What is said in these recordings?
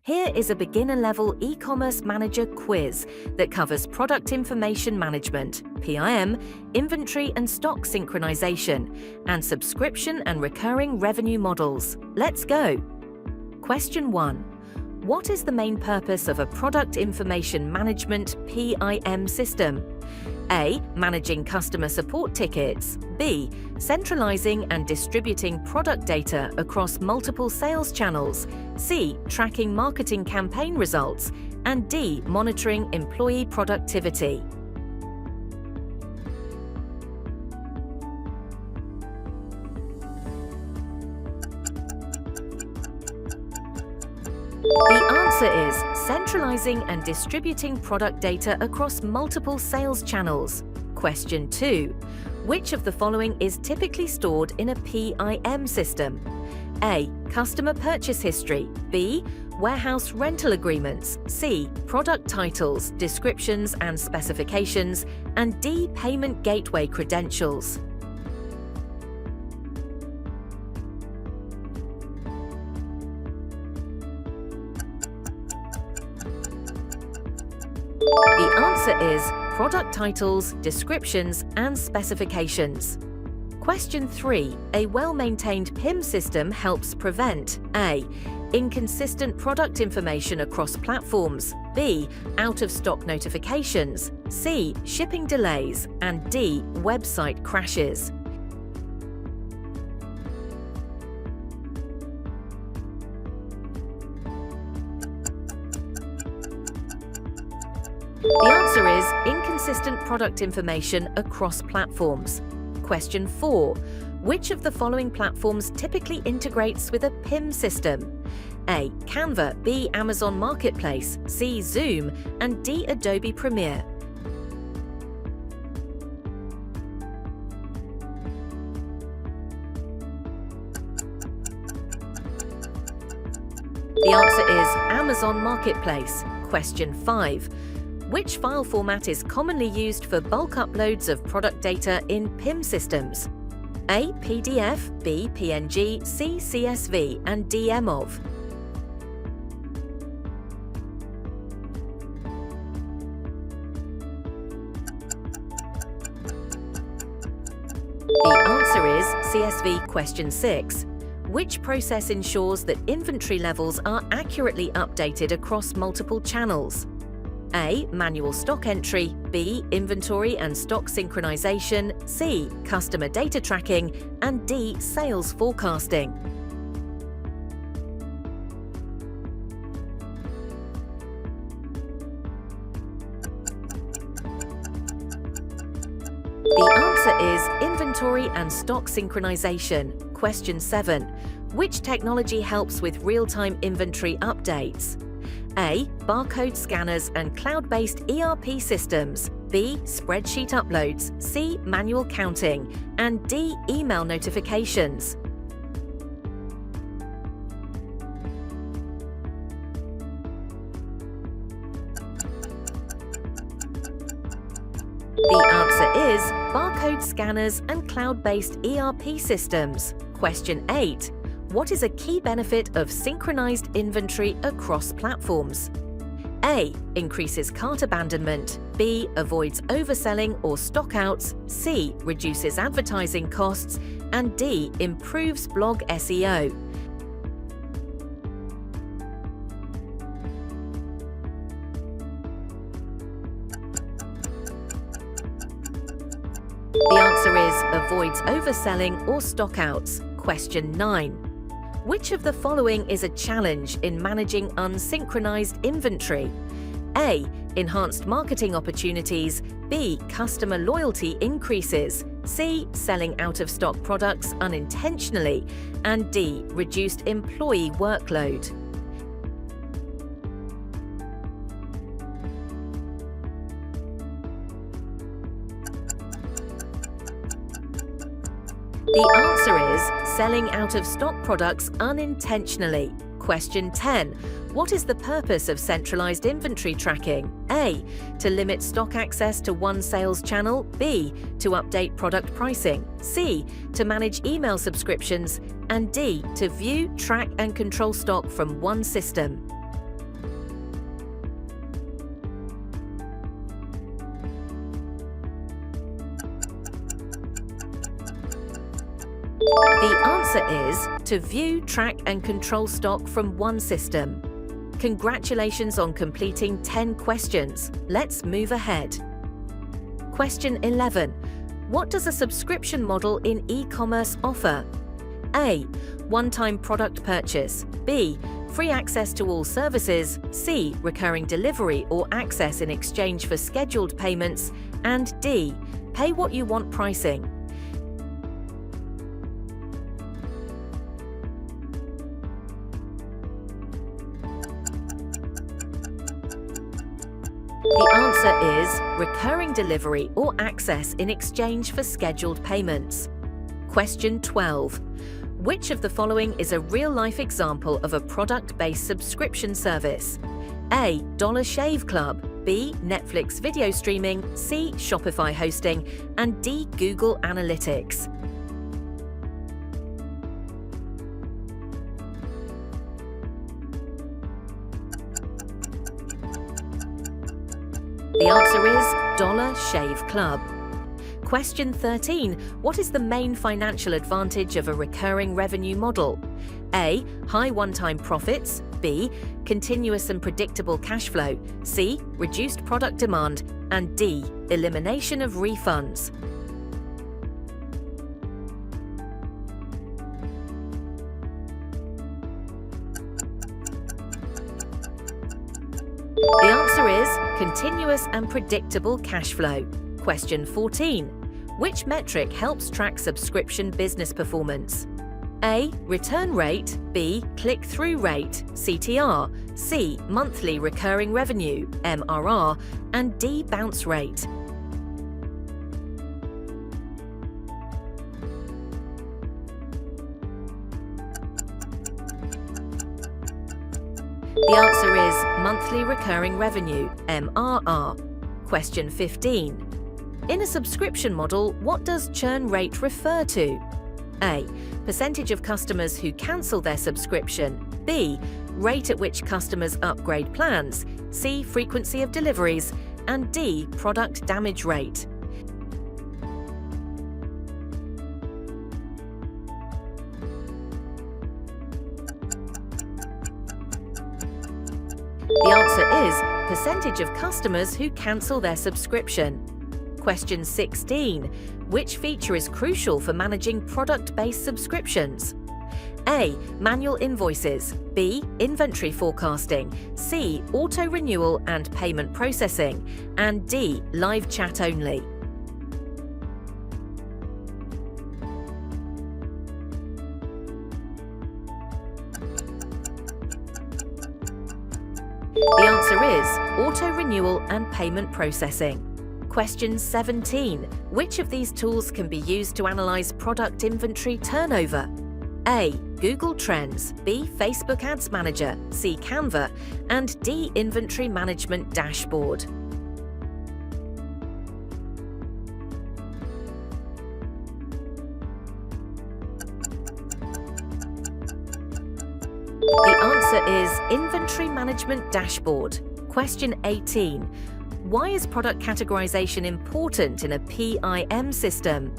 Here is a beginner-level e-commerce manager quiz that covers product information management, PIM, inventory and stock synchronization, and subscription and recurring revenue models. Let's go! Question 1. What is the main purpose of a product information management PIM system? A. Managing customer support tickets. B. Centralizing and distributing product data across multiple sales channels. C. Tracking marketing campaign results. And D. Monitoring employee productivity. The answer is centralizing and distributing product data across multiple sales channels. Question 2. Which of the following is typically stored in a PIM system? A. Customer purchase history. B. Warehouse rental agreements. C. Product titles, descriptions and specifications. And D. Payment gateway credentials. The answer is product titles, descriptions, and specifications. Question 3. A well-maintained PIM system helps prevent A. Inconsistent product information across platforms. B. Out-of-stock notifications. C. Shipping delays. And D. Website crashes. The answer is inconsistent product information across platforms. Question 4. Which of the following platforms typically integrates with a PIM system? A. Canva. B. Amazon Marketplace. C. Zoom. And D. Adobe Premiere. The answer is Amazon Marketplace. Question 5. Which file format is commonly used for bulk uploads of product data in PIM systems? A. PDF, B. PNG, C. CSV, and D. MOV. The answer is CSV. Question 6. Which process ensures that inventory levels are accurately updated across multiple channels? A. Manual stock entry. B. Inventory and stock synchronization. C. Customer data tracking. And D. Sales forecasting. The answer is inventory and stock synchronization. Question 7. Which technology helps with real-time inventory updates? A. Barcode scanners and cloud-based ERP systems. B. Spreadsheet uploads. C. Manual counting. And D. Email notifications. The answer is barcode scanners and cloud-based ERP systems. Question 8. What is a key benefit of synchronized inventory across platforms? A. Increases cart abandonment. B. Avoids overselling or stockouts. C. Reduces advertising costs. And D. Improves blog SEO. The answer is avoids overselling or stockouts. Question 9. Which of the following is a challenge in managing unsynchronized inventory? A. Enhanced marketing opportunities. B. Customer loyalty increases. C. Selling out-of-stock products unintentionally. And D. Reduced employee workload. The answer is selling out-of-stock products unintentionally. Question 10. What is the purpose of centralized inventory tracking? A. To limit stock access to one sales channel. B. To update product pricing. C. To manage email subscriptions. And D. To view, track and control stock from one system. answer is to view, track and control stock from one system. Congratulations on completing 10 questions. Let's move ahead. Question 11. What does a subscription model in e-commerce offer? A. One-time product purchase. B. Free access to all services. C. Recurring delivery or access in exchange for scheduled payments. And D. Pay what you want pricing. The answer is recurring delivery or access in exchange for scheduled payments. Question 12. Which of the following is a real-life example of a product-based subscription service? A. Dollar Shave Club. B. Netflix video streaming. C. Shopify hosting. And D. Google Analytics. The answer is Dollar Shave Club. Question 13. What is the main financial advantage of a recurring revenue model? A. High one-time profits. B. Continuous and predictable cash flow. C. Reduced product demand. And D. Elimination of refunds. The answer is continuous and predictable cash flow. Question 14. Which metric helps track subscription business performance? A. Return rate. B. Click-through rate, CTR. C. Monthly recurring revenue, MRR. And D. Bounce rate. The answer is monthly recurring revenue, MRR. Question 15. In a subscription model, what does churn rate refer to? A. Percentage of customers who cancel their subscription. B. Rate at which customers upgrade plans. C. Frequency of deliveries. And D. Product damage rate. The answer is percentage of customers who cancel their subscription. Question 16. Which feature is crucial for managing product-based subscriptions? A. Manual invoices. B. Inventory forecasting. C. Auto-renewal and payment processing. And D. Live chat only. The answer is auto-renewal and payment processing. Question 17. Which of these tools can be used to analyze product inventory turnover? A. Google Trends. B. Facebook Ads Manager. C. Canva. And D. Inventory Management Dashboard. The answer is Inventory Management Dashboard. Question 18. Why is product categorization important in a PIM system?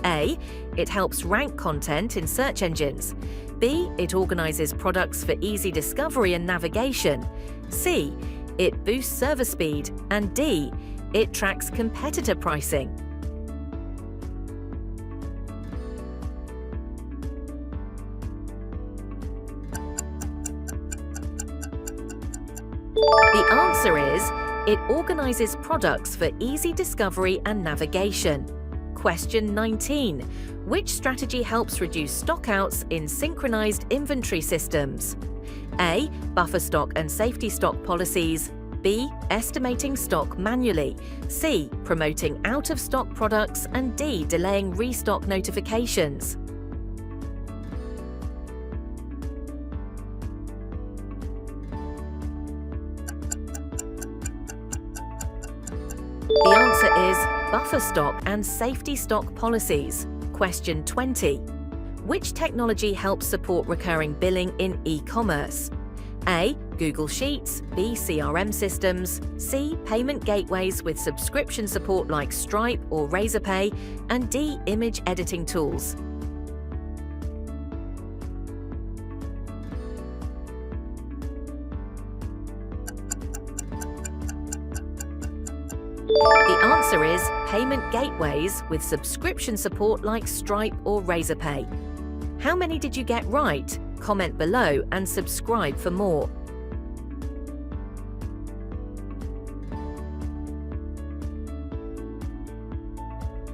A. It helps rank content in search engines. B. It organizes products for easy discovery and navigation. C. It boosts server speed. And D. It tracks competitor pricing. The answer is, it organizes products for easy discovery and navigation. Question 19. Which strategy helps reduce stockouts in synchronized inventory systems? A. Buffer stock and safety stock policies. B. Estimating stock manually. C. Promoting out-of-stock products. And D. Delaying restock notifications. The answer is buffer stock and safety stock policies. Question 20. Which technology helps support recurring billing in e-commerce? A. Google Sheets. B. CRM systems. C. Payment gateways with subscription support like Stripe or Razorpay. And D. Image editing tools. answer is payment gateways with subscription support like Stripe or Razorpay. How many did you get right? Comment below and subscribe for more.